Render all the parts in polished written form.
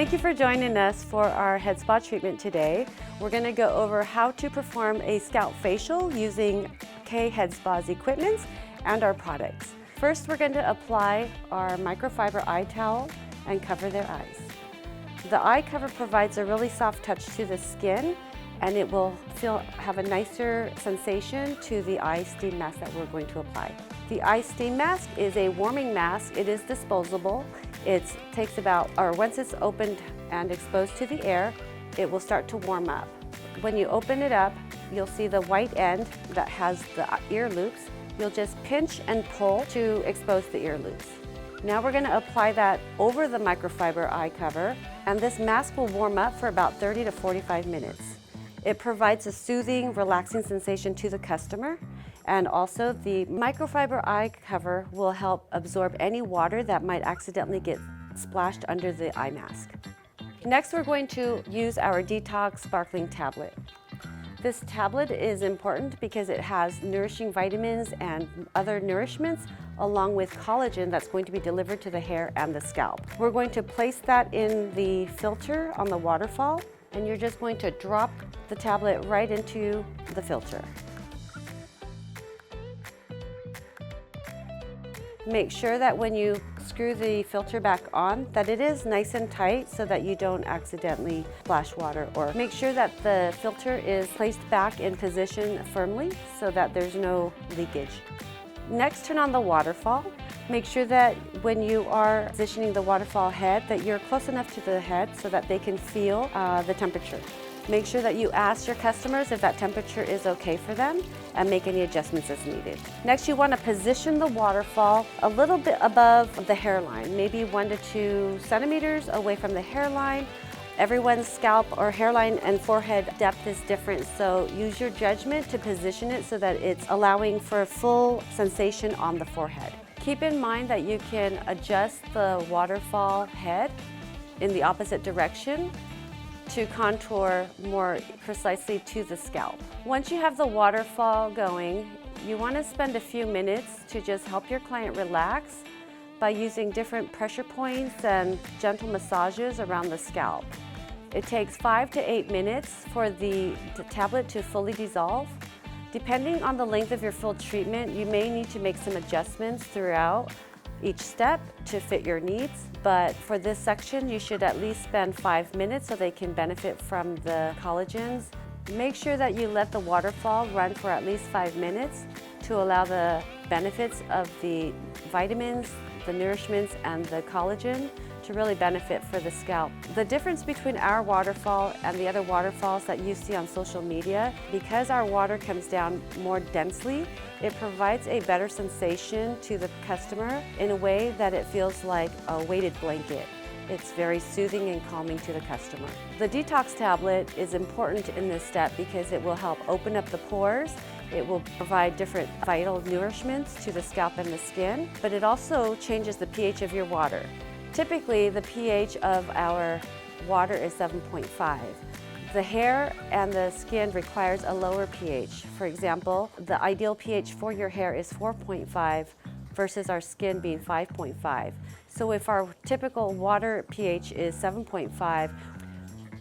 thank you for joining us for our head spa treatment today. We're going to go over how to perform a scalp facial using K-Headspa's equipment and our products. First, we're going to apply our microfiber eye towel and cover their eyes. The eye cover provides a really soft touch to the skin, and it will have a nicer sensation to the eye steam mask that we're going to apply. The eye steam mask is a warming mask. It is disposable. It takes once it's opened and exposed to the air, it will start to warm up. When you open it up, you'll see the white end that has the ear loops. You'll just pinch and pull to expose the ear loops. Now we're going to apply that over the microfiber eye cover, and this mask will warm up for about 30 to 45 minutes. It provides a soothing, relaxing sensation to the customer, and also the microfiber eye cover will help absorb any water that might accidentally get splashed under the eye mask. Next, we're going to use our Detox Sparkling Tablet. This tablet is important because it has nourishing vitamins and other nourishments along with collagen that's going to be delivered to the hair and the scalp. We're going to place that in the filter on the waterfall, and you're just going to drop the tablet right into the filter. Make sure that when you screw the filter back on, that it is nice and tight so that you don't accidentally splash water, or make sure that the filter is placed back in position firmly so that there's no leakage. Next, turn on the waterfall. Make sure that when you are positioning the waterfall head that you're close enough to the head so that they can feel the temperature. Make sure that you ask your customers if that temperature is okay for them and make any adjustments as needed. Next, you want to position the waterfall a little bit above the hairline, maybe 1 to 2 centimeters away from the hairline. Everyone's scalp or hairline and forehead depth is different, so use your judgment to position it so that it's allowing for full sensation on the forehead. Keep in mind that you can adjust the waterfall head in the opposite direction to contour more precisely to the scalp. Once you have the waterfall going, you want to spend a few minutes to just help your client relax by using different pressure points and gentle massages around the scalp. It takes 5 to 8 minutes for the tablet to fully dissolve. Depending on the length of your full treatment, you may need to make some adjustments throughout each step to fit your needs, but for this section you should at least spend 5 minutes so they can benefit from the collagens. Make sure that you let the waterfall run for at least 5 minutes to allow the benefits of the vitamins, the nourishments, and the collagen to really benefit for the scalp. The difference between our waterfall and the other waterfalls that you see on social media, because our water comes down more densely, it provides a better sensation to the customer in a way that it feels like a weighted blanket. It's very soothing and calming to the customer. The detox tablet is important in this step because it will help open up the pores. It will provide different vital nourishments to the scalp and the skin, but it also changes the pH of your water. Typically, the pH of our water is 7.5. The hair and the skin requires a lower pH. For example, the ideal pH for your hair is 4.5 versus our skin being 5.5. So if our typical water pH is 7.5,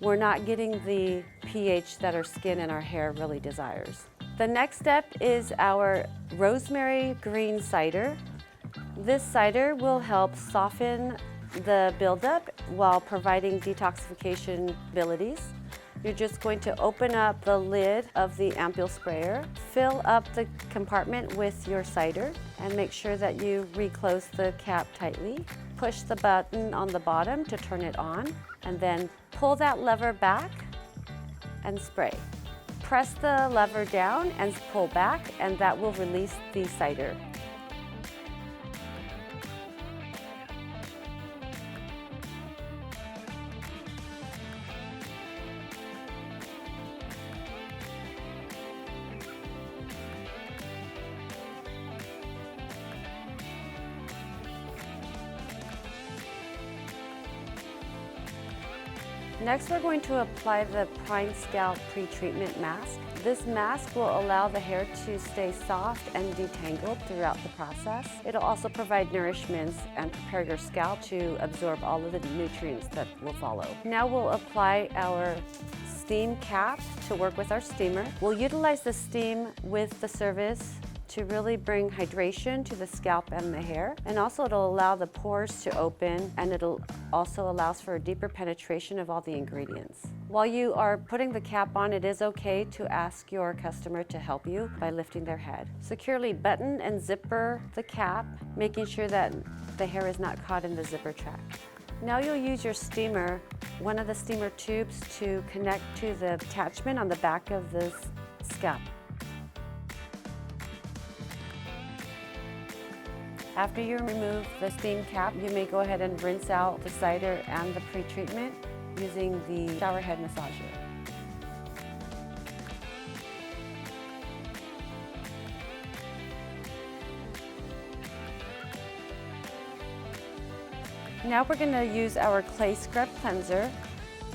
we're not getting the pH that our skin and our hair really desires. The next step is our rosemary green cider. This cider will help soften the buildup while providing detoxification abilities. You're just going to open up the lid of the ampule sprayer, fill up the compartment with your cider, and make sure that you reclose the cap tightly. Push the button on the bottom to turn it on, and then pull that lever back and spray. Press the lever down and pull back, and that will release the cider. Next, we're going to apply the Prime Scalp Pre-Treatment Mask. This mask will allow the hair to stay soft and detangled throughout the process. It'll also provide nourishments and prepare your scalp to absorb all of the nutrients that will follow. Now we'll apply our steam cap to work with our steamer. We'll utilize the steam with the service to really bring hydration to the scalp and the hair. And also it'll allow the pores to open, and it'll also allows for a deeper penetration of all the ingredients. While you are putting the cap on, it is okay to ask your customer to help you by lifting their head. Securely button and zipper the cap, making sure that the hair is not caught in the zipper track. Now you'll use your steamer, one of the steamer tubes, to connect to the attachment on the back of this scalp. After you remove the steam cap, you may go ahead and rinse out the cider and the pre-treatment using the shower head massager. Now we're going to use our clay scrub cleanser.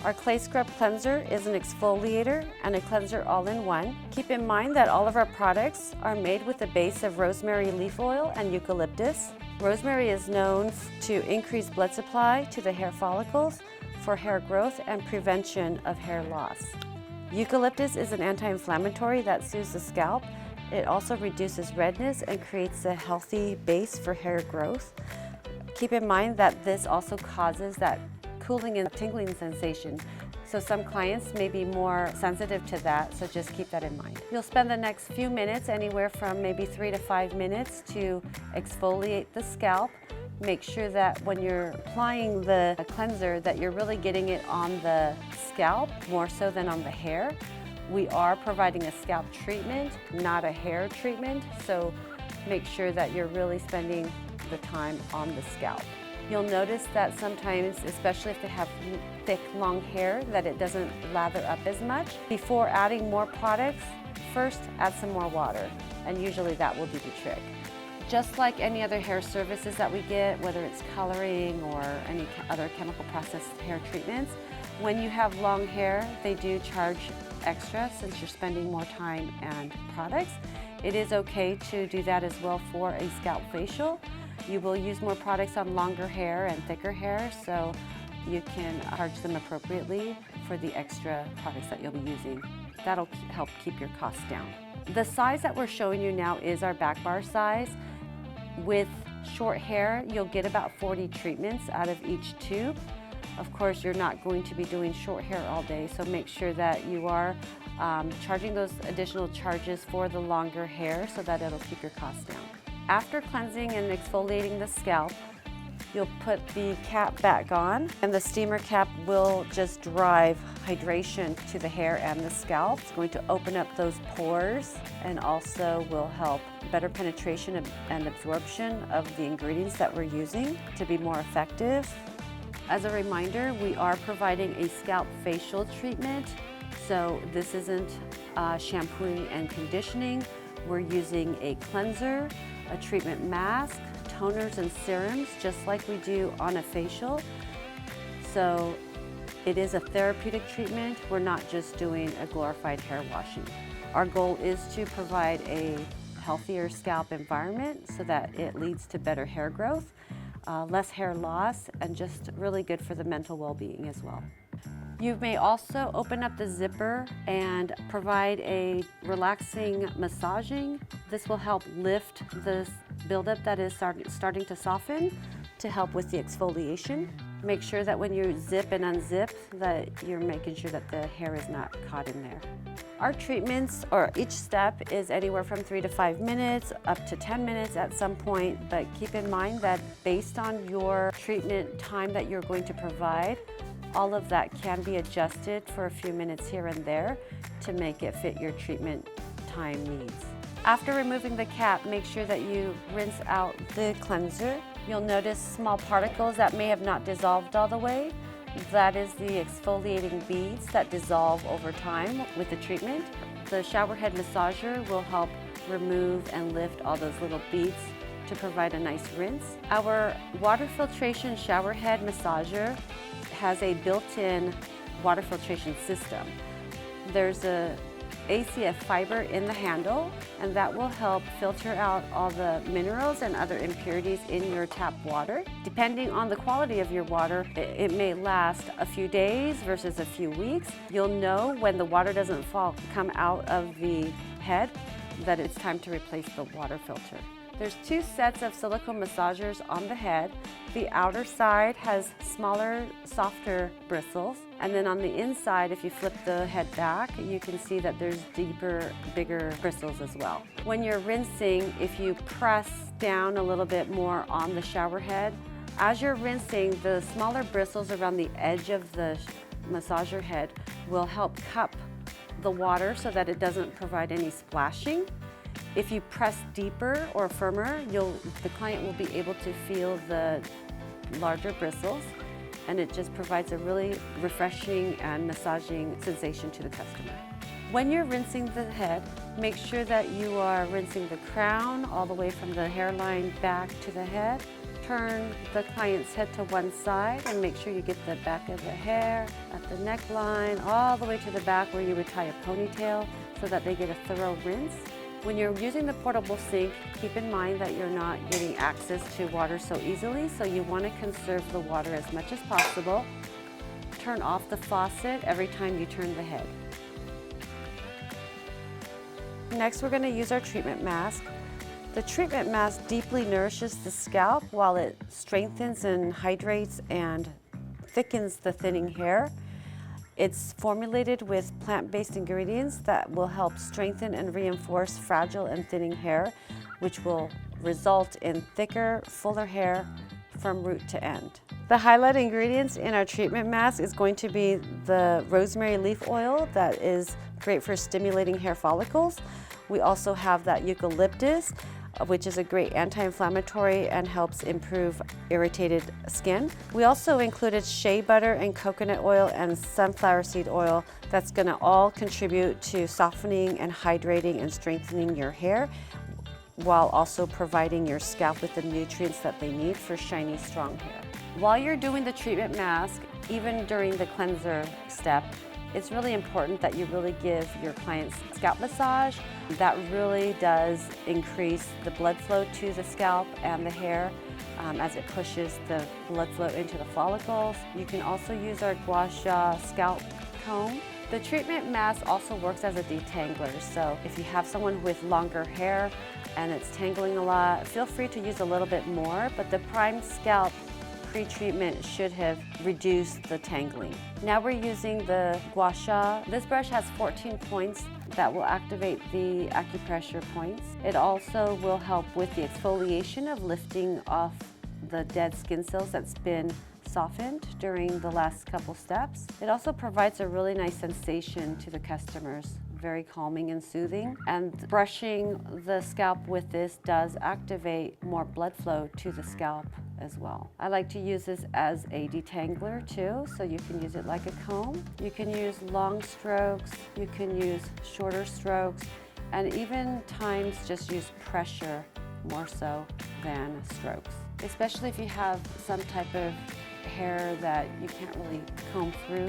Our clay scrub cleanser is an exfoliator and a cleanser all in one. Keep in mind that all of our products are made with a base of rosemary leaf oil and eucalyptus. Rosemary is known to increase blood supply to the hair follicles for hair growth and prevention of hair loss. Eucalyptus is an anti-inflammatory that soothes the scalp. It also reduces redness and creates a healthy base for hair growth. Keep in mind that this also causes that cooling and tingling sensation. So some clients may be more sensitive to that, so just keep that in mind. You'll spend the next few minutes, anywhere from maybe 3 to 5 minutes, to exfoliate the scalp. Make sure that when you're applying the cleanser that you're really getting it on the scalp more so than on the hair. We are providing a scalp treatment, not a hair treatment, so make sure that you're really spending the time on the scalp. You'll notice that sometimes, especially if they have thick, long hair, that it doesn't lather up as much. Before adding more products, first add some more water, and usually that will do the trick. Just like any other hair services that we get, whether it's coloring or any other chemical processed hair treatments, when you have long hair, they do charge extra since you're spending more time and products. It is okay to do that as well for a scalp facial. You will use more products on longer hair and thicker hair, so you can charge them appropriately for the extra products that you'll be using. That'll help keep your costs down. The size that we're showing you now is our back bar size. With short hair, you'll get about 40 treatments out of each tube. Of course, you're not going to be doing short hair all day, so make sure that you are charging those additional charges for the longer hair so that it'll keep your costs down. After cleansing and exfoliating the scalp, you'll put the cap back on, and the steamer cap will just drive hydration to the hair and the scalp. It's going to open up those pores and also will help better penetration and absorption of the ingredients that we're using to be more effective. As a reminder, we are providing a scalp facial treatment, so this isn't shampooing and conditioning. We're using a cleanser, a treatment mask, toners and serums, just like we do on a facial. So it is a therapeutic treatment. We're not just doing a glorified hair washing. Our goal is to provide a healthier scalp environment so that it leads to better hair growth, less hair loss, and just really good for the mental well-being as well. You may also open up the zipper and provide a relaxing massaging. This will help lift the buildup that is starting to soften to help with the exfoliation. Make sure that when you zip and unzip that you're making sure that the hair is not caught in there. Our treatments, or each step, is anywhere from 3 to 5 minutes, up to 10 minutes at some point, but keep in mind that based on your treatment time that you're going to provide, all of that can be adjusted for a few minutes here and there to make it fit your treatment time needs. After removing the cap, make sure that you rinse out the cleanser. You'll notice small particles that may have not dissolved all the way. That is the exfoliating beads that dissolve over time with the treatment. The shower head massager will help remove and lift all those little beads to provide a nice rinse. Our water filtration shower head massager has a built-in water filtration system. There's a ACF fiber in the handle, and that will help filter out all the minerals and other impurities in your tap water. Depending on the quality of your water, it may last a few days versus a few weeks. You'll know when the water doesn't come out of the head that it's time to replace the water filter. There's 2 sets of silicone massagers on the head. The outer side has smaller, softer bristles, and then on the inside, if you flip the head back, you can see that there's deeper, bigger bristles as well. When you're rinsing, if you press down a little bit more on the shower head, as you're rinsing, the smaller bristles around the edge of the massager head will help cup the water so that it doesn't provide any splashing. If you press deeper or firmer, the client will be able to feel the larger bristles, and it just provides a really refreshing and massaging sensation to the customer. When you're rinsing the head, make sure that you are rinsing the crown all the way from the hairline back to the head. Turn the client's head to one side and make sure you get the back of the hair at the neckline all the way to the back where you would tie a ponytail so that they get a thorough rinse. When you're using the portable sink, keep in mind that you're not getting access to water so easily, so you want to conserve the water as much as possible. Turn off the faucet every time you turn the head. Next, we're going to use our treatment mask. The treatment mask deeply nourishes the scalp while it strengthens and hydrates and thickens the thinning hair. It's formulated with plant-based ingredients that will help strengthen and reinforce fragile and thinning hair, which will result in thicker, fuller hair from root to end. The highlight ingredients in our treatment mask is going to be the rosemary leaf oil that is great for stimulating hair follicles. We also have that eucalyptus, which is a great anti-inflammatory and helps improve irritated skin. We also included shea butter and coconut oil and sunflower seed oil that's going to all contribute to softening and hydrating and strengthening your hair while also providing your scalp with the nutrients that they need for shiny, strong hair. While you're doing the treatment mask, even during the cleanser step, it's really important that you really give your clients scalp massage. That really does increase the blood flow to the scalp and the hair as it pushes the blood flow into the follicles. You can also use our gua sha scalp comb. The treatment mask also works as a detangler, so if you have someone with longer hair and it's tangling a lot, feel free to use a little bit more, but the Prime Scalp pre-treatment should have reduced the tangling. Now we're using the gua sha. This brush has 14 points that will activate the acupressure points. It also will help with the exfoliation of lifting off the dead skin cells that's been softened during the last couple steps. It also provides a really nice sensation to the customers, very calming and soothing. And brushing the scalp with this does activate more blood flow to the scalp as well. I like to use this as a detangler too, so you can use it like a comb. You can use long strokes, you can use shorter strokes, and even times just use pressure more so than strokes. Especially if you have some type of hair that you can't really comb through.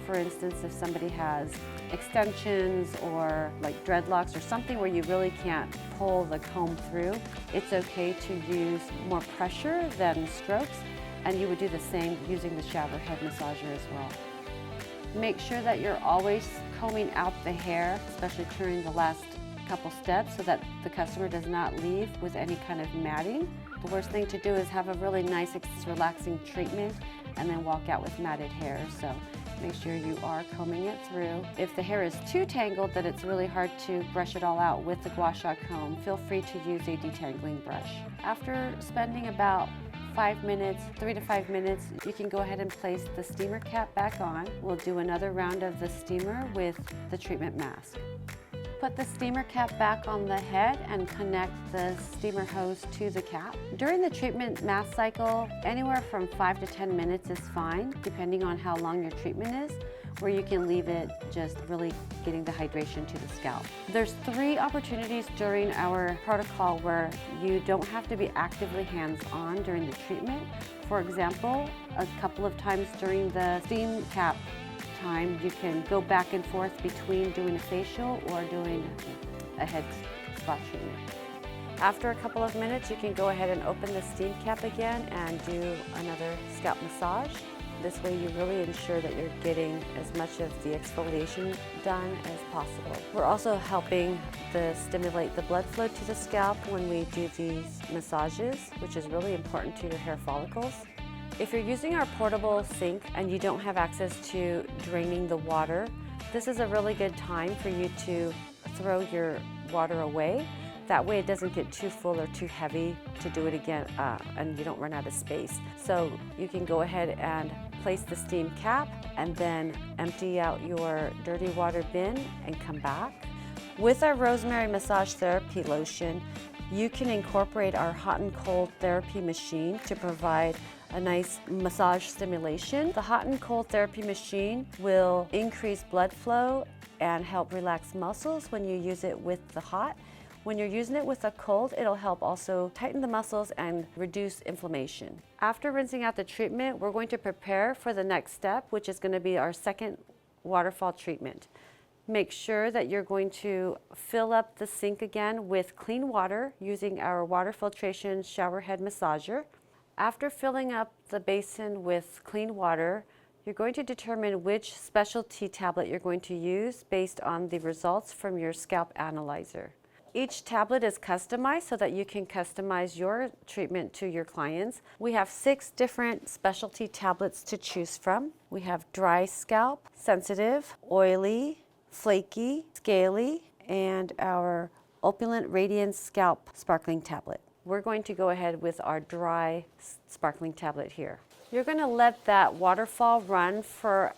For instance, if somebody has extensions or like dreadlocks or something where you really can't pull the comb through, it's okay to use more pressure than strokes, and you would do the same using the shower head massager as well. Make sure that you're always combing out the hair, especially during the last couple steps, so that the customer does not leave with any kind of matting. The worst thing to do is have a really nice, relaxing treatment and then walk out with matted hair. So make sure you are combing it through. If the hair is too tangled that it's really hard to brush it all out with the gua sha comb, feel free to use a detangling brush. After spending about 5 minutes, 3 to 5 minutes, you can go ahead and place the steamer cap back on. We'll do another round of the steamer with the treatment mask. Put the steamer cap back on the head and connect the steamer hose to the cap. During the treatment mask cycle, anywhere from 5 to 10 minutes is fine, depending on how long your treatment is, where you can leave it just really getting the hydration to the scalp. There's 3 opportunities during our protocol where you don't have to be actively hands-on during the treatment. For example, a couple of times during the steam cap time, you can go back and forth between doing a facial or doing a head spa treatment. After a couple of minutes, you can go ahead and open the steam cap again and do another scalp massage. This way you really ensure that you're getting as much of the exfoliation done as possible. We're also helping to stimulate the blood flow to the scalp when we do these massages, which is really important to your hair follicles. If you're using our portable sink and you don't have access to draining the water, this is a really good time for you to throw your water away. That way it doesn't get too full or too heavy to do it again and you don't run out of space. So you can go ahead and place the steam cap and then empty out your dirty water bin and come back. With our rosemary massage therapy lotion, you can incorporate our hot and cold therapy machine to provide a nice massage stimulation. The hot and cold therapy machine will increase blood flow and help relax muscles when you use it with the hot. When you're using it with a cold, it'll help also tighten the muscles and reduce inflammation. After rinsing out the treatment, we're going to prepare for the next step, which is going to be our second waterfall treatment. Make sure that you're going to fill up the sink again with clean water using our water filtration shower head massager. After filling up the basin with clean water, you're going to determine which specialty tablet you're going to use based on the results from your scalp analyzer. Each tablet is customized so that you can customize your treatment to your clients. We have 6 different specialty tablets to choose from. We have dry scalp, sensitive, oily, flaky, scaly, and our Opulent Radiance Scalp Sparkling Tablet. We're going to go ahead with our dry sparkling tablet here. You're going to let that waterfall run for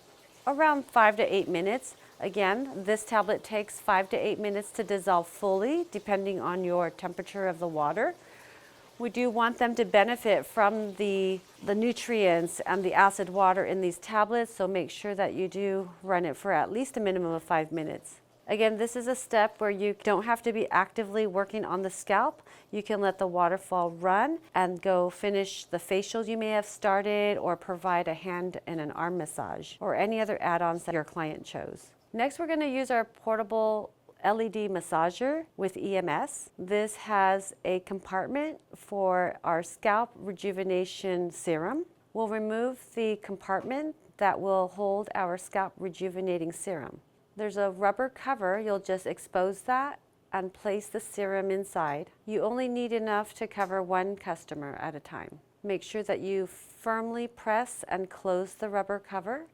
around 5 to 8 minutes. Again, this tablet takes 5 to 8 minutes to dissolve fully, depending on your temperature of the water. We do want them to benefit from the nutrients and the acid water in these tablets, so make sure that you do run it for at least a minimum of 5 minutes. Again, this is a step where you don't have to be actively working on the scalp. You can let the waterfall run and go finish the facial you may have started or provide a hand and an arm massage or any other add-ons that your client chose. Next, we're going to use our portable LED massager with EMS. This has a compartment for our scalp rejuvenation serum. We'll remove the compartment that will hold our scalp rejuvenating serum. There's a rubber cover. You'll just expose that and place the serum inside. You only need enough to cover one customer at a time. Make sure that you firmly press and close the rubber cover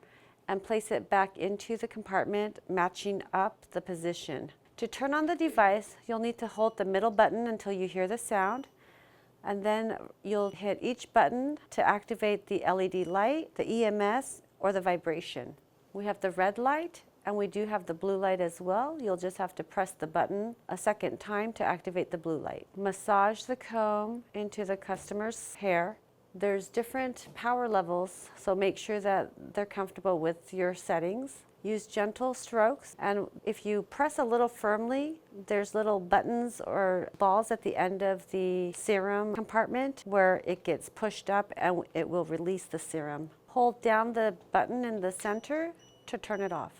and place it back into the compartment, matching up the position. To turn on the device, you'll need to hold the middle button until you hear the sound, and then you'll hit each button to activate the LED light, the EMS, or the vibration. We have the red light, and we do have the blue light as well. You'll just have to press the button a second time to activate the blue light. Massage the comb into the customer's hair. There's different power levels, so make sure that they're comfortable with your settings. Use gentle strokes, and if you press a little firmly, there's little buttons or balls at the end of the serum compartment where it gets pushed up and it will release the serum. Hold down the button in the center to turn it off.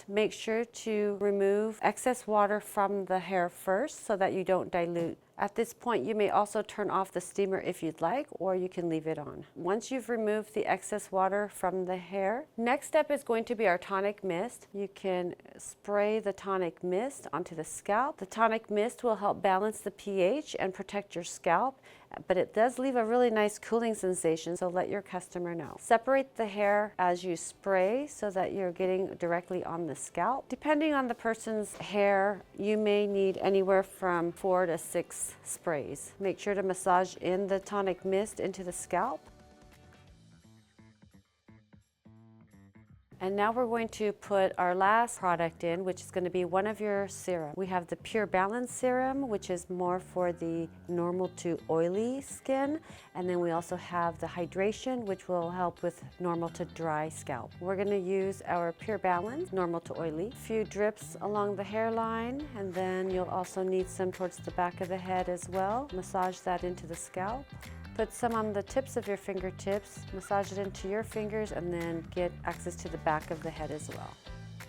Make sure to remove excess water from the hair first so that you don't dilute. At this point, you may also turn off the steamer if you'd like, or you can leave it on. Once you've removed the excess water from the hair, next step is going to be our tonic mist. You can spray the tonic mist onto the scalp. The tonic mist will help balance the pH and protect your scalp, but it does leave a really nice cooling sensation, so let your customer know. Separate the hair as you spray so that you're getting directly on the scalp. Depending on the person's hair, you may need anywhere from 4 to 6 sprays. Make sure to massage in the tonic mist into the scalp. And now we're going to put our last product in, which is going to be one of your serums. We have the Pure Balance Serum, which is more for the normal to oily skin. And then we also have the Hydration, which will help with normal to dry scalp. We're going to use our Pure Balance, normal to oily. A few drips along the hairline, and then you'll also need some towards the back of the head as well. Massage that into the scalp. Put some on the tips of your fingertips, massage it into your fingers, and then get access to the back of the head as well.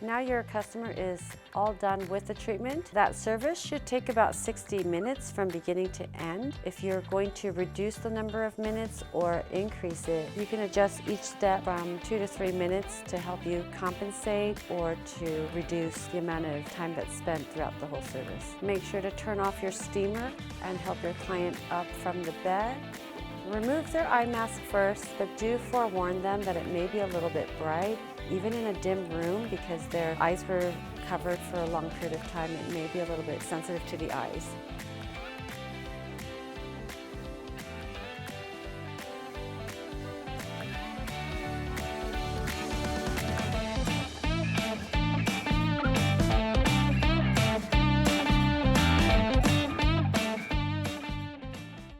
Now your customer is all done with the treatment. That service should take about 60 minutes from beginning to end. If you're going to reduce the number of minutes or increase it, you can adjust each step from 2 to 3 minutes to help you compensate or to reduce the amount of time that's spent throughout the whole service. Make sure to turn off your steamer and help your client up from the bed. Remove their eye mask first, but do forewarn them that it may be a little bit bright. Even in a dim room, because their eyes were covered for a long period of time, it may be a little bit sensitive to the eyes.